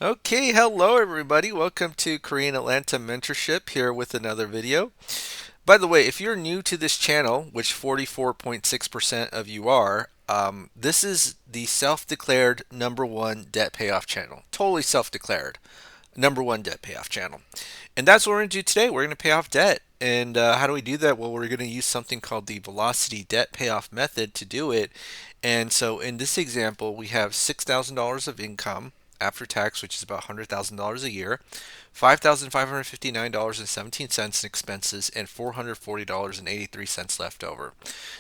Okay, hello everybody. Welcome to Korean Atlanta Mentorship here with another video. By the way, if you're new to this channel, which 44.6% of you are, this is the self-declared number one debt payoff channel. Totally self-declared number one debt payoff channel. And that's what we're going to do today. We're going to pay off debt. And how do we do that? Well, we're going to use something called the velocity debt payoff method to do it. And so in this example, we have $6,000 of income after tax, which is about $100,000 a year, $5,559.17 in expenses, and $440.83 left over.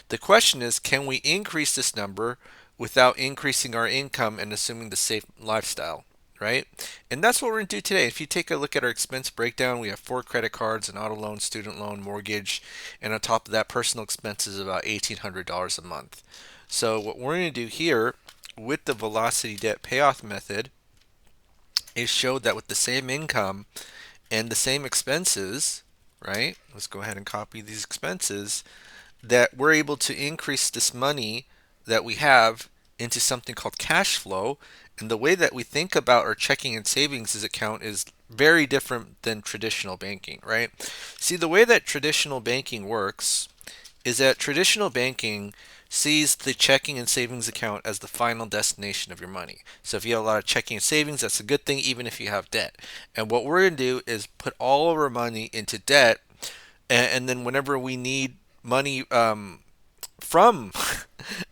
The question is, can we increase this number without increasing our income and assuming the same lifestyle? Right? And that's what we're going to do today. If you take a look at our expense breakdown, we have 4 credit cards, an auto loan, student loan, mortgage, and on top of that, personal expenses about $1,800 a month. So what we're going to do here with the velocity debt payoff method is show that with the same income and the same expenses, right? Let's go ahead and copy these expenses, that we're able to increase this money that we have into something called cash flow. And the way that we think about our checking and savings account is very different than traditional banking, right? See, the way that traditional banking works is that traditional banking sees the checking and savings account as the final destination of your money. So if you have a lot of checking and savings, that's a good thing even if you have debt. And what we're going to do is put all of our money into debt, and then whenever we need money from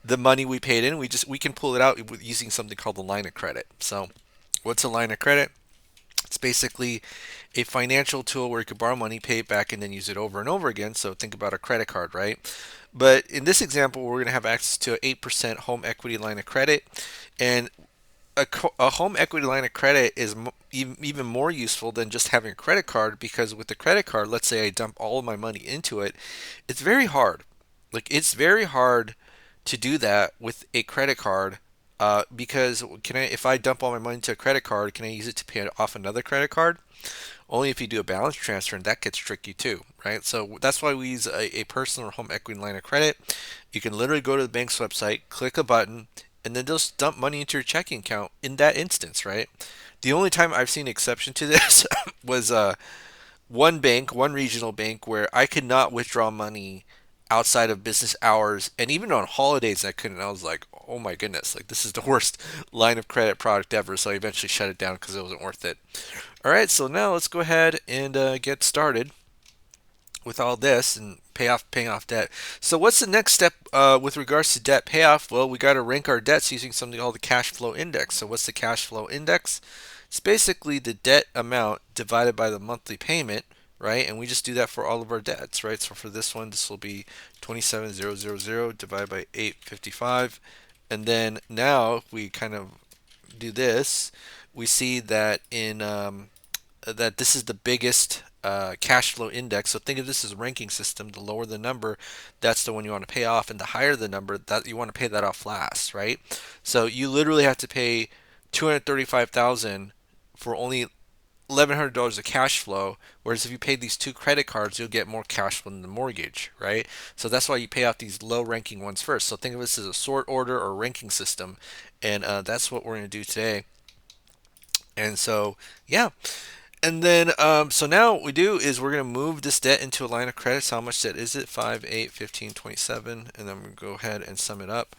the money we paid in, we can pull it out using something called the line of credit. So what's a line of credit? It's basically a financial tool where you could borrow money, pay it back, and then use it over and over again. So think about a credit card, right? But in this example, we're going to have access to an 8% home equity line of credit. And a home equity line of credit is even more useful than just having a credit card, because with the credit card, let's say I dump all of my money into it, it's very hard. Like, it's very hard to do that with a credit card, because if I dump all my money into a credit card, can I use it to pay off another credit card? Only if you do a balance transfer, and that gets tricky too, right? So that's why we use a personal or home equity line of credit. You can literally go to the bank's website, click a button, and then they'll just dump money into your checking account in that instance, right? The only time I've seen an exception to this was one bank, one regional bank, where I could not withdraw money outside of business hours, and even on holidays I couldn't. I was like, oh my goodness, like this is the worst line of credit product ever. So I eventually shut it down because it wasn't worth it. All right, so now let's go ahead and get started with all this and paying off debt. So what's the next step with regards to debt payoff? Well, we got to rank our debts using something called the cash flow index. So what's the cash flow index? It's basically the debt amount divided by the monthly payment, right? And we just do that for all of our debts, right? So for this one, this will be 27,000 divided by 855. And then now if we kind of do this, we see that in that this is the biggest cash flow index. So think of this as a ranking system. The lower the number, that's the one you want to pay off, and the higher the number, that you want to pay that off last, right? So you literally have to pay 235,000 for only $1,100 of cash flow, whereas if you pay these 2 credit cards, you'll get more cash flow than the mortgage, right? So that's why you pay off these low ranking ones first. So think of this as a sort order or ranking system, and that's what we're going to do today. And so, yeah. And then, so now what we do is we're going to move this debt into a line of credit. So how much debt is it? 5, 8, 15, 27. And then we're going to go ahead and sum it up.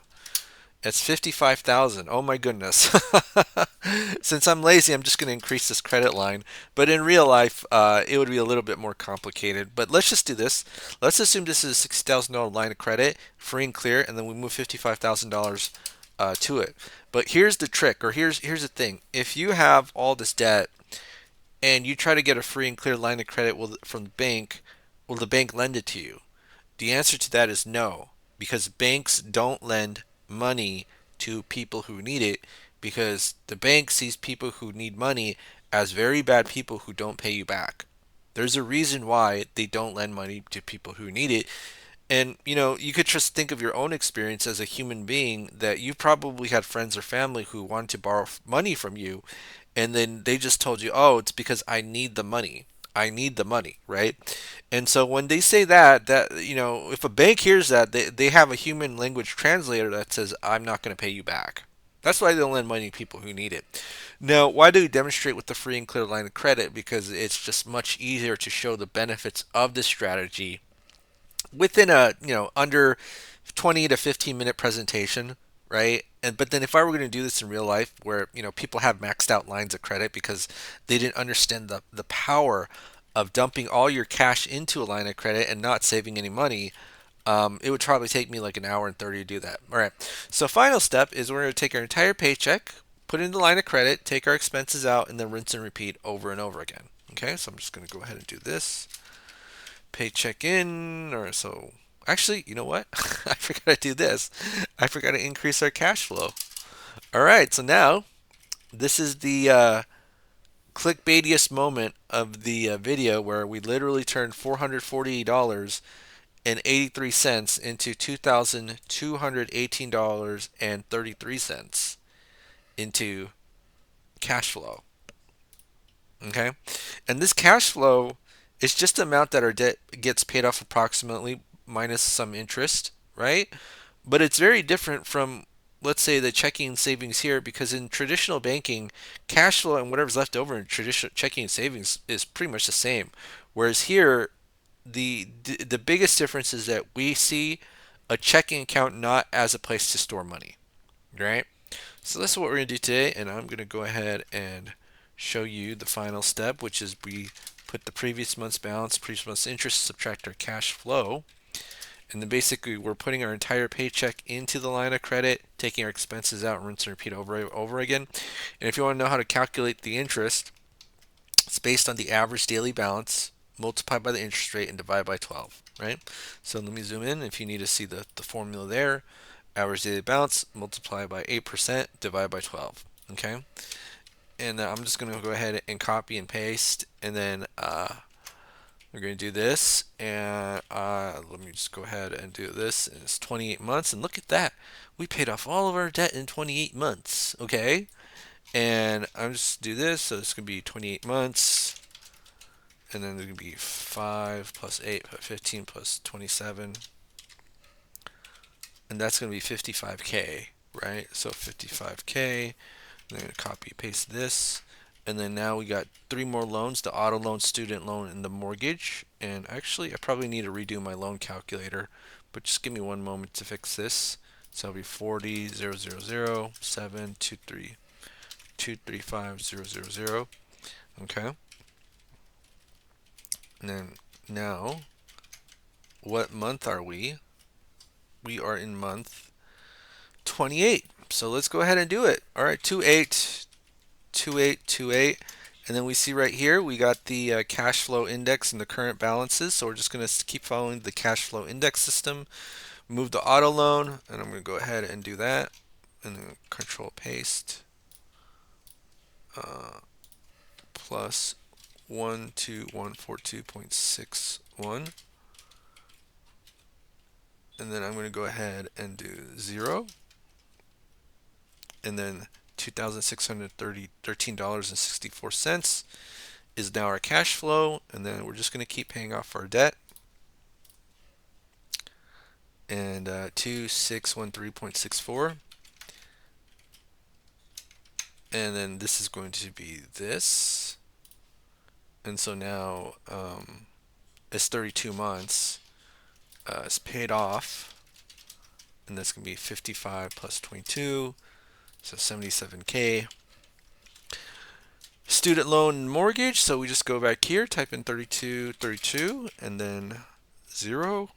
It's 55,000. Oh my goodness. Since I'm lazy, I'm just going to increase this credit line. But in real life, it would be a little bit more complicated. But let's just do this. Let's assume this is a $60,000 line of credit, free and clear, and then we move $55,000 to it. But here's the trick, or here's the thing. If you have all this debt and you try to get a free and clear line of credit from the bank, will the bank lend it to you? The answer to that is no, because banks don't lend money to people who need it, because the bank sees people who need money as very bad people who don't pay you back. There's a reason why they don't lend money to people who need it. And you could just think of your own experience as a human being, that you probably had friends or family who wanted to borrow money from you, and then they just told you, "Oh, it's because I need the money. I need the money," right? And so when they say that if a bank hears that, they have a human language translator that says, "I'm not going to pay you back." That's why they don't lend money to people who need it. Now, why do we demonstrate with the free and clear line of credit? Because it's just much easier to show the benefits of this strategy within a under 20 to 15-minute presentation, right? And but then if I were going to do this in real life, where people have maxed out lines of credit because they didn't understand the power of dumping all your cash into a line of credit and not saving any money, it would probably take me like an hour and 30 to do that. All right. So final step is we're going to take our entire paycheck, put it in the line of credit, take our expenses out, and then rinse and repeat over and over again. Okay. So I'm just going to go ahead and do this. Paycheck in, or so. Actually, you know what? I forgot to do this. I forgot to increase our cash flow. All right. So now this is the clickbaitiest moment of the video where we literally turned $440.83 into $2,218.33 into cash flow. Okay, and this cash flow is just the amount that our debt gets paid off approximately minus some interest, right? But it's very different from, let's say, the checking and savings here, because in traditional banking, cash flow and whatever's left over in traditional checking and savings is pretty much the same. Whereas here, the biggest difference is that we see a checking account not as a place to store money, right? So that's what we're going to do today, and I'm going to go ahead and show you the final step, which is we put the previous month's balance, previous month's interest, subtract our cash flow, and then basically we're putting our entire paycheck into the line of credit, taking our expenses out, and rinse and repeat over and over again. And if you want to know how to calculate the interest, it's based on the average daily balance multiplied by the interest rate and divide by 12, right? So let me zoom in if you need to see the formula there. Average daily balance multiplied by 8% divided by 12, okay? And I'm just going to go ahead and copy and paste, and then we're going to do this, and let me just go ahead and do this. And it's 28 months, and look at that. We paid off all of our debt in 28 months, okay? And I'm just do this, so it's going to be 28 months, and then there's going to be 5 plus 8 plus 15 plus 27, and that's going to be 55K, right? So 55K. I'm going to copy paste this, and then now we got three more loans: the auto loan, student loan, and the mortgage. And actually I probably need to redo my loan calculator, but just give me one moment to fix this. So it'll be 40 0 0 0 7 2 3 2 3 5 0 0 0. Okay, and then now what month are we? We are in month 28. So let's go ahead and do it. All right, 28 28 28, and then we see right here we got the cash flow index and the current balances. So we're just going to keep following the cash flow index system. Move the auto loan, and I'm going to go ahead and do that, and then control paste, plus 12142.61, and then I'm going to go ahead and do 0, and then $2,613.64 is now our cash flow, and then we're just going to keep paying off our debt. And 2613.64, and then this is going to be this, and so now it's 32 months, it's paid off, and that's going to be 55 plus 22, so 77K. Student loan and mortgage, so we just go back here, type in 3232, and then 0,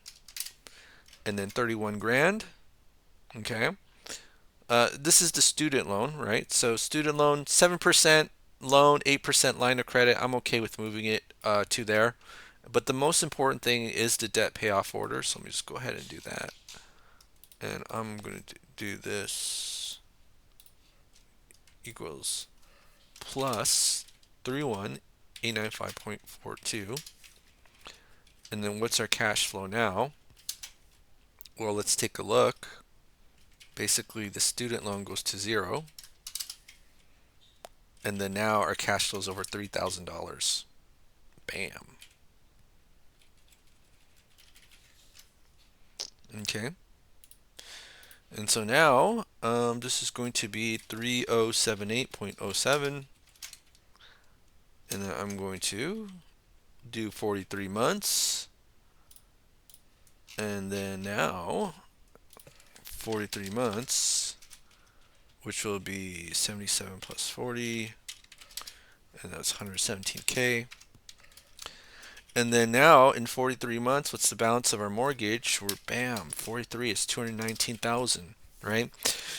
and then 31 grand. Okay. This is the student loan, right? So student loan, 7% loan, 8% line of credit. I'm okay with moving it to there. But the most important thing is the debt payoff order. So let me just go ahead and do that. And I'm going to do this equals plus 31895.42. And then what's our cash flow now? Well, let's take a look. Basically, the student loan goes to 0. And then now our cash flow is over $3,000. Bam. Okay. And so now This is going to be 3078.07, and then I'm going to do 43 months, and then now 43 months, which will be 77 plus 40, and that's 117K. And then now in 43 months, what's the balance of our mortgage? We're bam, 43 is 219,000, right?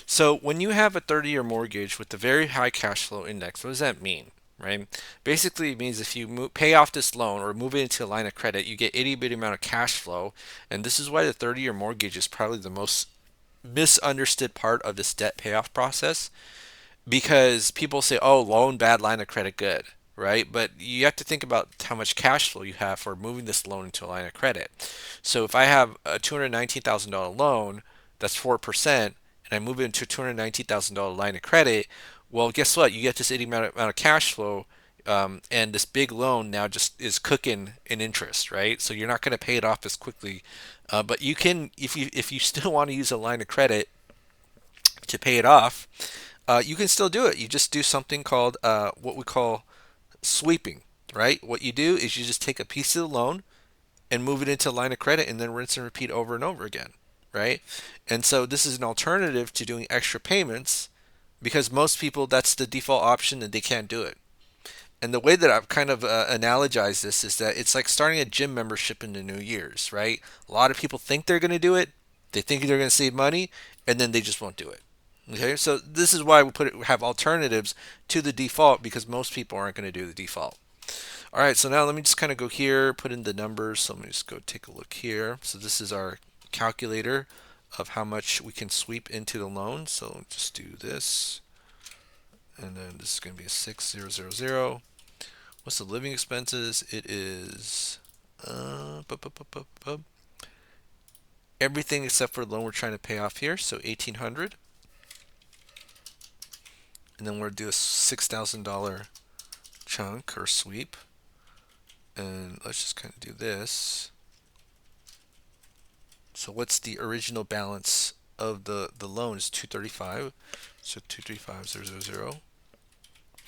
So when you have a 30-year mortgage with a very high cash flow index, what does that mean? Right? Basically, it means if you pay off this loan or move it into a line of credit, you get itty bitty amount of cash flow, and this is why the 30-year mortgage is probably the most misunderstood part of this debt payoff process, because people say, "Oh, loan bad, line of credit good," right? But you have to think about how much cash flow you have for moving this loan into a line of credit. So if I have a $219,000 loan that's 4%, and I move it into a $219,000 line of credit, well, guess what? You get this amount of cash flow, and this big loan now just is cooking in interest, right? So you're not going to pay it off as quickly, but you can, if you still want to use a line of credit to pay it off, you can still do it. You just do something called what we call sweeping, right? What you do is you just take a piece of the loan and move it into a line of credit and then rinse and repeat over and over again, right? And so this is an alternative to doing extra payments, because most people, that's the default option and they can't do it. And the way that I've kind of analogized this is that it's like starting a gym membership in the New Year's, right? A lot of people think they're going to do it, they think they're going to save money, and then they just won't do it. Okay, so this is why we have alternatives to the default, because most people aren't going to do the default. All right, so now let me just kind of go here, put in the numbers. So let me just go take a look here. So this is our calculator of how much we can sweep into the loan. So just do this, and then this is going to be a 6000. What's the living expenses? It is everything except for the loan we're trying to pay off here. So 1800, and then we're going to do a $6,000 chunk or sweep, and let's just kind of do this. So what's the original balance of the loan is 235, so 235000,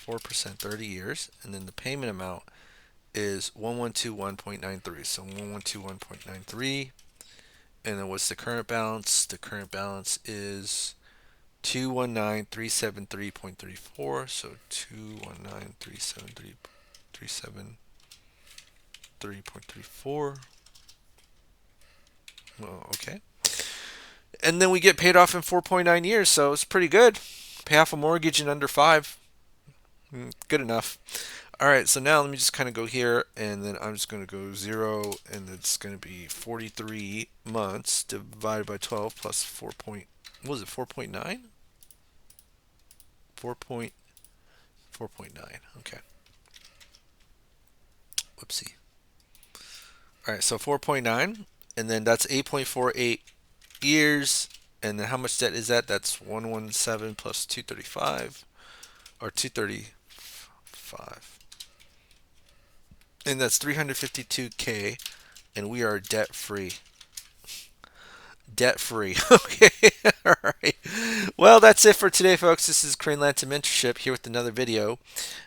4%, 30 years, and then the payment amount is 1121.93, so 1121.93. And then what's the current balance? The current balance is 219373.34, so 219373.34. Well, okay. And then we get paid off in 4.9 years, so it's pretty good. Pay off a mortgage in under 5. Good enough. All right, so now let me just kind of go here, and then I'm just going to go 0, and it's going to be 43 months divided by 12 plus 4 point, what was it, 4.9? 4.9, okay. Whoopsie. All right, so 4.9, and then that's 8.48 years, and then how much debt is that? That's 117 plus 235, or 235. And that's 352K, and we are debt free. Debt free. Okay. All right. Well, that's it for today, folks. This is Crane Lanta Mentorship here with another video.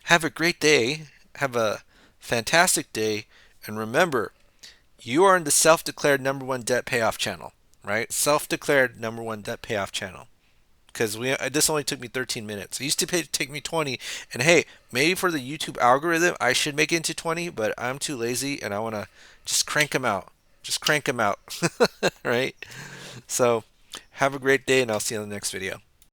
Have a great day. Have a fantastic day. And remember, you are in the self-declared #1 debt payoff channel, right? Self-declared #1 debt payoff channel. Because this only took me 13 minutes. It used to take me 20. And hey, maybe for the YouTube algorithm, I should make it into 20, but I'm too lazy and I want to just crank them out. Just crank them out. Right? So have a great day, and I'll see you in the next video.